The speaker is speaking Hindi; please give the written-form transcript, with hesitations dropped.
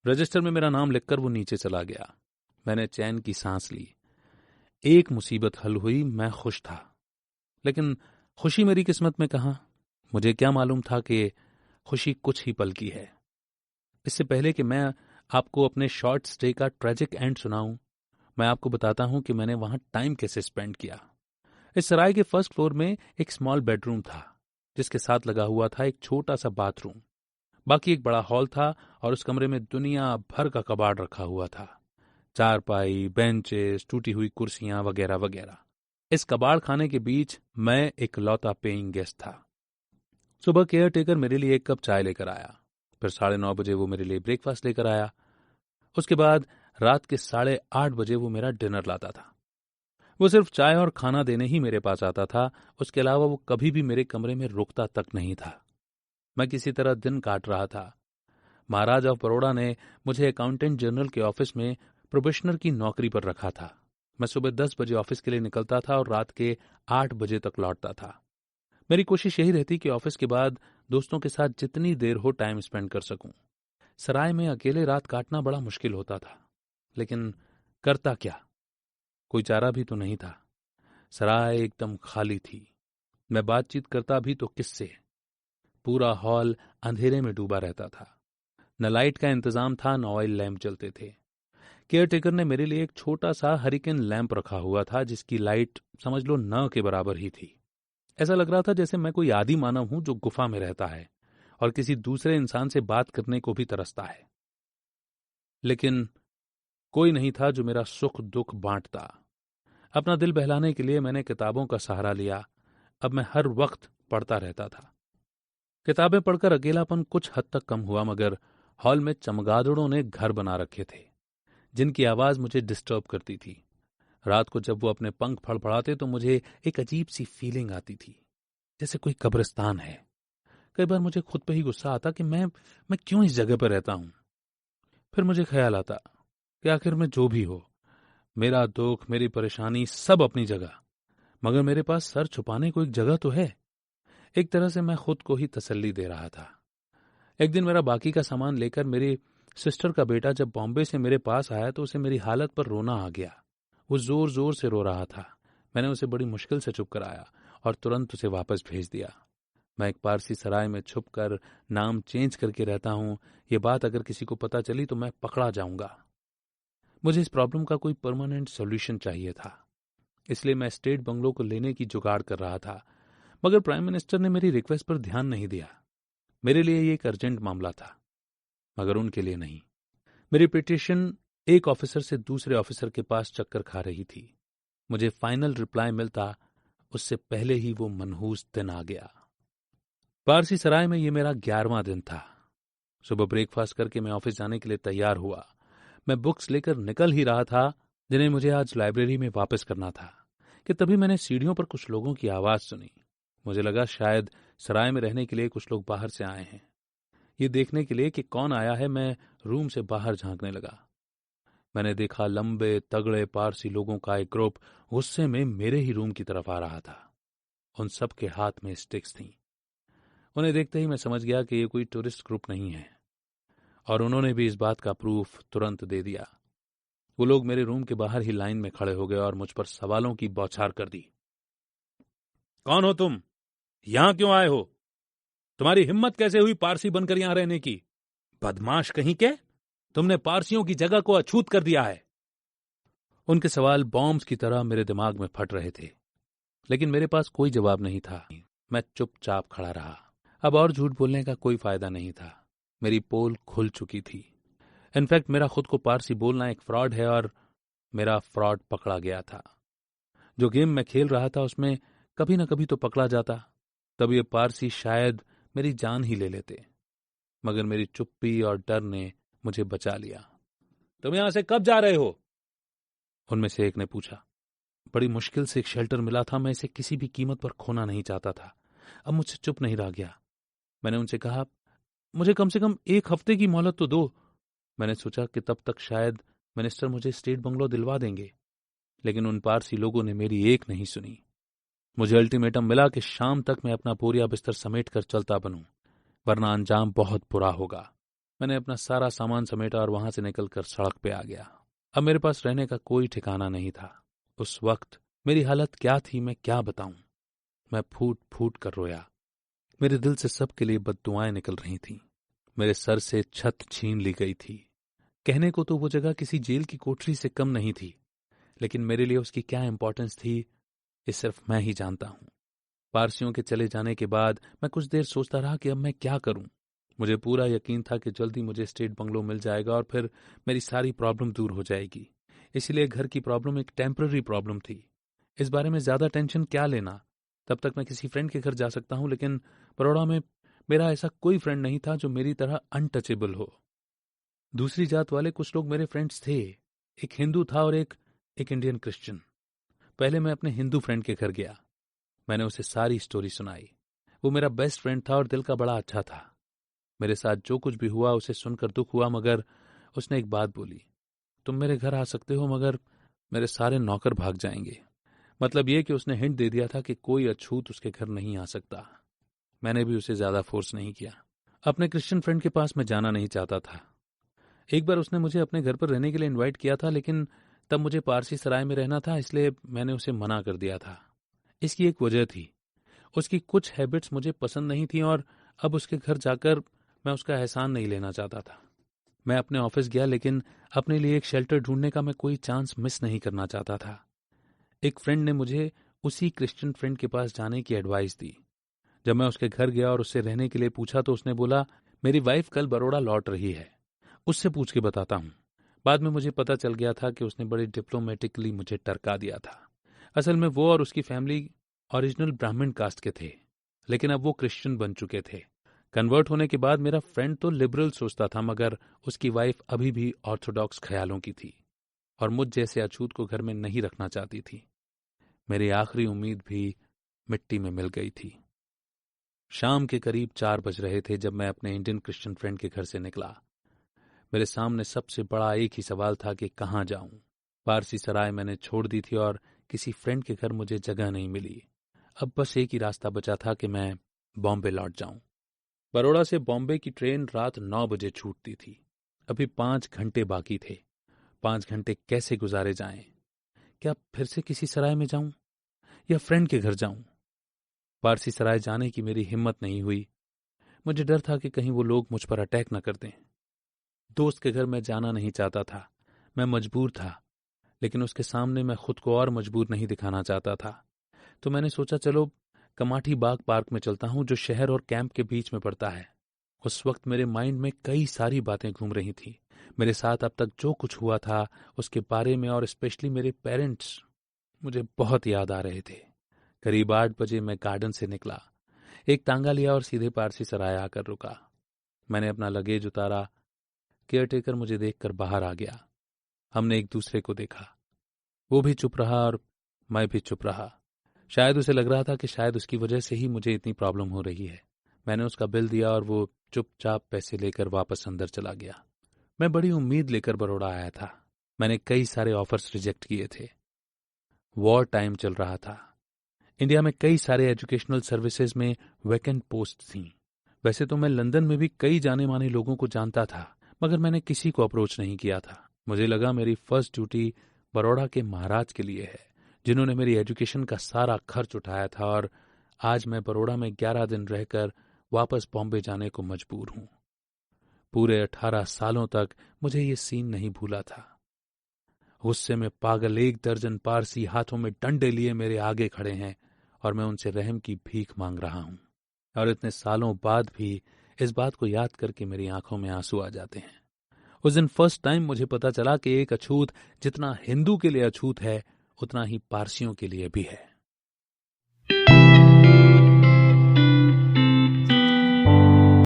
रजिस्टर में मेरा नाम लिखकर वो नीचे चला गया। मैंने चैन की सांस ली। एक मुसीबत हल हुई, मैं खुश था। लेकिन खुशी मेरी किस्मत में कहाँ। मुझे क्या मालूम था कि खुशी कुछ ही पल की है। इससे पहले कि मैं आपको अपने शॉर्ट स्टे का ट्रेजिक एंड सुनाऊं, मैं आपको बताता हूं कि मैंने वहां टाइम कैसे स्पेंड किया। इस सराय के फर्स्ट फ्लोर में एक स्मॉल बेडरूम था, जिसके साथ लगा हुआ था एक छोटा सा बाथरूम। बाकी एक बड़ा हॉल था और उस कमरे में दुनिया भर का कबाड़ रखा हुआ था। चारपाई, बेंचेस, टूटी हुई कुर्सियां वगैरह वगैरह। इस कबाड़ खाने के बीच मैं एक लौता पेइंग गेस्ट था। सुबह केयर टेकर मेरे लिए एक कप चाय लेकर आया। फिर 9:30 बजे वो मेरे लिए ब्रेकफास्ट लेकर आया। उसके बाद रात के 8:30 बजे वो मेरा डिनर लाता था। वो सिर्फ चाय और खाना देने ही मेरे पास आता था। उसके अलावा वो कभी भी मेरे कमरे में रुकता तक नहीं था। मैं किसी तरह दिन काट रहा था। महाराज ऑफ बड़ौदा ने मुझे अकाउंटेंट जनरल के ऑफिस में प्रोबेशनर की नौकरी पर रखा था। मैं सुबह 10 बजे ऑफिस के लिए निकलता था और रात के 8 बजे तक लौटता था। मेरी कोशिश यही रहती कि ऑफिस के बाद दोस्तों के साथ जितनी देर हो टाइम स्पेंड कर सकूं। सराय में अकेले रात काटना बड़ा मुश्किल होता था, लेकिन करता क्या, कोई चारा भी तो नहीं था। सराय एकदम खाली थी। मैं बातचीत करता भी तो किससे। पूरा हॉल अंधेरे में डूबा रहता था। न लाइट का इंतजाम था, न ऑयल लैंप जलते थे। केयरटेकर ने मेरे लिए एक छोटा सा हरिकेन लैंप रखा हुआ था, जिसकी लाइट समझ लो न के बराबर ही थी। ऐसा लग रहा था जैसे मैं कोई आदि मानव हूं जो गुफा में रहता है और किसी दूसरे इंसान से बात करने को भी तरसता है। लेकिन कोई नहीं था जो मेरा सुख दुख बांटता। अपना दिल बहलाने के लिए मैंने किताबों का सहारा लिया। अब मैं हर वक्त पढ़ता रहता था। किताबें पढ़कर अकेलापन कुछ हद तक कम हुआ, मगर हॉल में चमगादड़ों ने घर बना रखे थे, जिनकी आवाज मुझे डिस्टर्ब करती थी। रात को जब वो अपने पंख फड़फड़ाते तो मुझे एक अजीब सी फीलिंग आती थी, जैसे कोई कब्रिस्तान है। कई बार मुझे खुद पे ही गुस्सा आता कि मैं क्यों इस जगह पर रहता हूं। फिर मुझे ख्याल आता कि आखिर में जो भी हो, मेरा दुख, मेरी परेशानी सब अपनी जगह, मगर मेरे पास सर छुपाने को एक जगह तो है। एक तरह से मैं खुद को ही तसल्ली दे रहा था। एक दिन मेरा बाकी का सामान लेकर मेरी सिस्टर का बेटा जब बॉम्बे से मेरे पास आया तो उसे मेरी हालत पर रोना आ गया। वो जोर जोर से रो रहा था। मैंने उसे बड़ी मुश्किल से चुप कराया और तुरंत उसे वापस भेज दिया। मैं एक पारसी सराय में छुप कर नाम चेंज करके रहता हूं। ये बात अगर किसी को पता चली तो मैं पकड़ा जाऊंगा। मुझे इस प्रॉब्लम का कोई परमानेंट सॉल्यूशन चाहिए था, इसलिए मैं स्टेट बंगलो को लेने की जुगाड़ कर रहा था। मगर प्राइम मिनिस्टर ने मेरी रिक्वेस्ट पर ध्यान नहीं दिया। मेरे लिए ये एक अर्जेंट मामला था, मगर उनके लिए नहीं। मेरी पिटीशन एक ऑफिसर से दूसरे ऑफिसर के पास चक्कर खा रही थी। मुझे फाइनल रिप्लाई मिलता उससे पहले ही वो मनहूस दिन आ गया। पारसी सराय में ये मेरा 11वां दिन था। सुबह ब्रेकफास्ट करके मैं ऑफिस जाने के लिए तैयार हुआ। मैं बुक्स लेकर निकल ही रहा था, जिन्हें मुझे आज लाइब्रेरी में वापस करना था, कि तभी मैंने सीढ़ियों पर कुछ लोगों की आवाज सुनी। मुझे लगा शायद सराय में रहने के लिए कुछ लोग बाहर से आए हैं। ये देखने के लिए कि कौन आया है, मैं रूम से बाहर झांकने लगा। मैंने देखा लंबे तगड़े पारसी लोगों का एक ग्रुप गुस्से में मेरे ही रूम की तरफ आ रहा था। उन सब के हाथ में स्टिक्स थीं। उन्हें देखते ही मैं समझ गया कि ये कोई टूरिस्ट ग्रुप नहीं है, और उन्होंने भी इस बात का प्रूफ तुरंत दे दिया। वो लोग मेरे रूम के बाहर ही लाइन में खड़े हो गए और मुझ पर सवालों की बौछार कर दी। कौन हो तुम? यहां क्यों आए हो? तुम्हारी हिम्मत कैसे हुई पारसी बनकर यहां रहने की? बदमाश कहीं के, तुमने पारसियों की जगह को अछूत कर दिया है। उनके सवाल बॉम्ब्स की तरह मेरे दिमाग में फट रहे थे, लेकिन मेरे पास कोई जवाब नहीं था। मैं चुपचाप खड़ा रहा। अब और झूठ बोलने का कोई फायदा नहीं था। मेरी पोल खुल चुकी थी। इनफैक्ट मेरा खुद को पारसी बोलना एक फ्रॉड है, और मेरा फ्रॉड पकड़ा गया था। जो गेम मैं खेल रहा था उसमें कभी न कभी तो पकड़ा जाता। तब ये पारसी शायद मेरी जान ही ले लेते, मगर मेरी चुप्पी और डर ने मुझे बचा लिया। तुम यहां से कब जा रहे हो? उनमें से एक ने पूछा। बड़ी मुश्किल से एक शेल्टर मिला था, मैं इसे किसी भी कीमत पर खोना नहीं चाहता था। अब मुझसे चुप नहीं रह गया। मैंने उनसे कहा, मुझे कम से कम 1 हफ्ते की मोहलत तो दो। मैंने सोचा कि तब तक शायद मिनिस्टर मुझे स्टेट बंगलो दिलवा देंगे, लेकिन उन पारसी लोगों ने मेरी एक नहीं सुनी। मुझे अल्टीमेटम मिला कि शाम तक मैं अपना बोरिया बिस्तर समेट कर चलता बनूं, वरना अंजाम बहुत बुरा होगा। मैंने अपना सारा सामान समेटा और वहां से निकलकर सड़क पे आ गया। अब मेरे पास रहने का कोई ठिकाना नहीं था। उस वक्त मेरी हालत क्या थी मैं क्या बताऊं। मैं फूट फूट कर रोया। मेरे दिल से सबके लिए बद्दुआएं निकल रही थीं। मेरे सर से छत छीन ली गई थी। कहने को तो वो जगह किसी जेल की कोठरी से कम नहीं थी, लेकिन मेरे लिए उसकी क्या इंपॉर्टेंस थी ये सिर्फ मैं ही जानता हूं। पारसियों के चले जाने के बाद मैं कुछ देर सोचता रहा कि अब मैं क्या करूं। मुझे पूरा यकीन था कि जल्दी मुझे स्टेट बंगलो मिल जाएगा और फिर मेरी सारी प्रॉब्लम दूर हो जाएगी। इसलिए घर की प्रॉब्लम एक टेम्पररी प्रॉब्लम थी। इस बारे में ज्यादा टेंशन क्या लेना। तब तक मैं किसी फ्रेंड के घर जा सकता हूं, लेकिन बड़ौदा में मेरा ऐसा कोई फ्रेंड नहीं था जो मेरी तरह अनटचेबल हो। दूसरी जात वाले कुछ लोग मेरे फ्रेंड्स थे। एक हिंदू था और एक इंडियन क्रिश्चियन। पहले मैं अपने हिंदू फ्रेंड के घर गया। मैंने उसे सारी स्टोरी सुनाई। वो मेरा बेस्ट फ्रेंड था और दिल का बड़ा अच्छा था। मेरे साथ जो कुछ भी हुआ उसे सुनकर दुख हुआ, मगर उसने एक बात बोली, तुम मेरे घर आ सकते हो मगर मेरे सारे नौकर भाग जाएंगे। मतलब ये कि उसने हिंट दे दिया था कि कोई अछूत उसके घर नहीं आ सकता। मैंने भी उसे ज्यादा फोर्स नहीं किया। अपने क्रिश्चियन फ्रेंड के पास मैं जाना नहीं चाहता था। एक बार उसने मुझे अपने घर पर रहने के लिए इनवाइट किया था, लेकिन तब मुझे पारसी सराय में रहना था, इसलिए मैंने उसे मना कर दिया था। इसकी एक वजह थी। उसकी कुछ हैबिट्स मुझे पसंद नहीं थी और अब उसके घर जाकर मैं उसका एहसान नहीं लेना चाहता था। मैं अपने ऑफिस गया, लेकिन अपने लिए एक शेल्टर ढूंढने का मैं कोई चांस मिस नहीं करना चाहता था। एक फ्रेंड ने मुझे उसी क्रिश्चियन फ्रेंड के पास जाने की एडवाइस दी। जब मैं उसके घर गया और उससे रहने के लिए पूछा तो उसने बोला, मेरी वाइफ कल बड़ौदा लौट रही है, उससे पूछ के बताता हूं। बाद में मुझे पता चल गया था कि उसने बड़े डिप्लोमेटिकली मुझे टरका दिया था। असल में वो और उसकी फैमिली ओरिजिनल ब्राह्मण कास्ट के थे, लेकिन अब वो क्रिश्चियन बन चुके थे। कन्वर्ट होने के बाद मेरा फ्रेंड तो लिबरल सोचता था, मगर उसकी वाइफ अभी भी ऑर्थोडॉक्स ख्यालों की थी और मुझ जैसे अछूत को घर में नहीं रखना चाहती थी। मेरी आखिरी उम्मीद भी मिट्टी में मिल गई थी। शाम के करीब 4 बज रहे थे जब मैं अपने इंडियन क्रिश्चियन फ्रेंड के घर से निकला। मेरे सामने सबसे बड़ा एक ही सवाल था कि कहाँ जाऊं। पारसी सराय मैंने छोड़ दी थी और किसी फ्रेंड के घर मुझे जगह नहीं मिली। अब बस एक ही रास्ता बचा था कि मैं बॉम्बे लौट जाऊं। बड़ौदा से बॉम्बे की ट्रेन रात 9 बजे छूटती थी। अभी 5 घंटे बाकी थे। 5 घंटे कैसे गुजारे जाएं? क्या फिर से किसी सराय में जाऊं या फ्रेंड के घर जाऊं? पारसी सराय जाने की मेरी हिम्मत नहीं हुई। मुझे डर था कि कहीं वो लोग मुझ पर अटैक न कर दें। दोस्त के घर मैं जाना नहीं चाहता था। मैं मजबूर था, लेकिन उसके सामने मैं खुद को और मजबूर नहीं दिखाना चाहता था। तो मैंने सोचा चलो कमाठी बाग पार्क में चलता हूं, जो शहर और कैंप के बीच में पड़ता है। उस वक्त मेरे माइंड में कई सारी बातें घूम रही थीं। मेरे साथ अब तक जो कुछ हुआ था उसके बारे में, और स्पेशली मेरे पेरेंट्स मुझे बहुत याद आ रहे थे। करीब 8 बजे मैं गार्डन से निकला, एक तांगा लिया और सीधे पारसी सराय आकर रुका। मैंने अपना लगेज उतारा। केयरटेकर मुझे देखकर बाहर आ गया। हमने एक दूसरे को देखा। वो भी चुप रहा और मैं भी चुप रहा। शायद उसे लग रहा था कि शायद उसकी वजह से ही मुझे इतनी प्रॉब्लम हो रही है। मैंने उसका बिल दिया और वो चुपचाप पैसे लेकर वापस अंदर चला गया। मैं बड़ी उम्मीद लेकर बड़ौदा आया था। मैंने कई सारे ऑफर्स रिजेक्ट किए थे। वॉर टाइम चल रहा था। इंडिया में कई सारे एजुकेशनल सर्विसेज में वैकेंट पोस्ट थीं। वैसे तो मैं लंदन में भी कई जाने माने लोगों को जानता था, मगर मैंने किसी को अप्रोच नहीं किया था। मुझे लगा मेरी फर्स्ट ड्यूटी बड़ौदा के महाराज के लिए है, जिन्होंने मेरी एजुकेशन का सारा खर्च उठाया था, और आज मैं बड़ौदा में 11 दिन रहकर वापस बॉम्बे जाने को मजबूर हूं। पूरे 18 सालों तक मुझे ये सीन नहीं भूला था। गुस्से में पागल 1 दर्जन पारसी हाथों में डंडे लिए मेरे आगे खड़े हैं और मैं उनसे रहम की भीख मांग रहा हूं। और इतने सालों बाद भी इस बात को याद करके मेरी आंखों में आंसू आ जाते हैं। उस दिन फर्स्ट टाइम मुझे पता चला कि एक अछूत जितना हिंदू के लिए अछूत है, उतना ही पारसियों के लिए भी है।